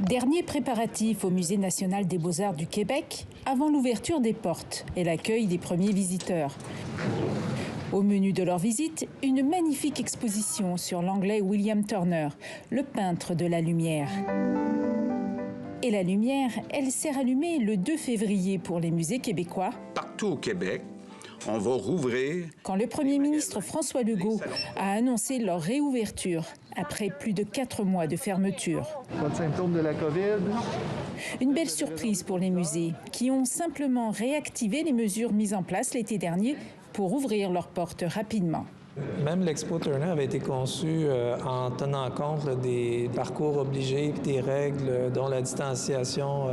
Dernier préparatif au Musée national des beaux-arts du Québec, avant l'ouverture des portes et l'accueil des premiers visiteurs. Au menu de leur visite, une magnifique exposition sur l'Anglais William Turner, le peintre de la lumière. Et la lumière, elle s'est rallumée le 2 février pour les musées québécois. Partout au Québec, on va rouvrir. Quand le Premier ministre François Legault a annoncé leur réouverture après plus de 4 mois de fermeture. Pas de symptômes de la COVID. Une belle surprise pour les musées qui ont simplement réactivé les mesures mises en place l'été dernier pour ouvrir leurs portes rapidement. Même l'Expo Turner avait été conçu en tenant compte des parcours obligés et des règles, dont la distanciation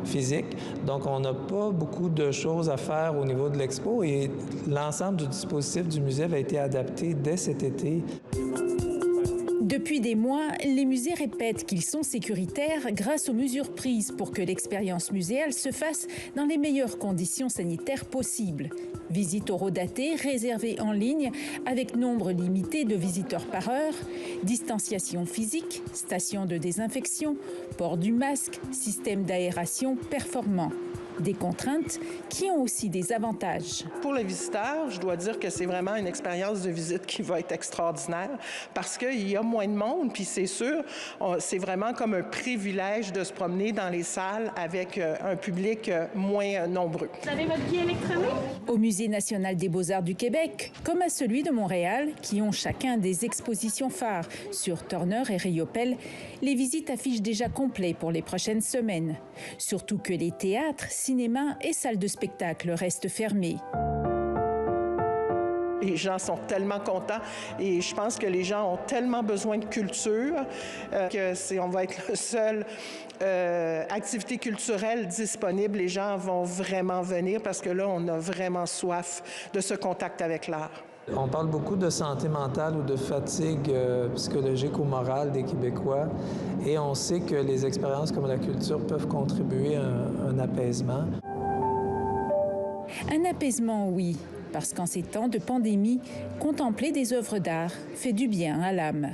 physique. Donc, on n'a pas beaucoup de choses à faire au niveau de l'Expo et l'ensemble du dispositif du musée avait été adapté dès cet été. Depuis des mois, les musées répètent qu'ils sont sécuritaires grâce aux mesures prises pour que l'expérience muséale se fasse dans les meilleures conditions sanitaires possibles. Visite horodatée réservée en ligne avec nombre limité de visiteurs par heure, distanciation physique, station de désinfection, port du masque, système d'aération performant. Des contraintes qui ont aussi des avantages. Pour les visiteurs, je dois dire que c'est vraiment une expérience de visite qui va être extraordinaire parce qu'il y a moins de monde, puis c'est sûr, c'est vraiment comme un privilège de se promener dans les salles avec un public moins nombreux. Vous avez votre guide électronique? Au Musée national des beaux-arts du Québec, comme à celui de Montréal, qui ont chacun des expositions phares sur Turner et Riopelle, les visites affichent déjà complet pour les prochaines semaines. Surtout que les théâtres, cinéma et salles de spectacle restent fermées. Les gens sont tellement contents et je pense que les gens ont tellement besoin de culture on va être le seul activité culturelle disponible. Les gens vont vraiment venir parce que là, on a vraiment soif de ce contact avec l'art. On parle beaucoup de santé mentale ou de fatigue psychologique ou morale des Québécois et on sait que les expériences comme la culture peuvent contribuer à un apaisement. Un apaisement, oui, parce qu'en ces temps de pandémie, contempler des œuvres d'art fait du bien à l'âme.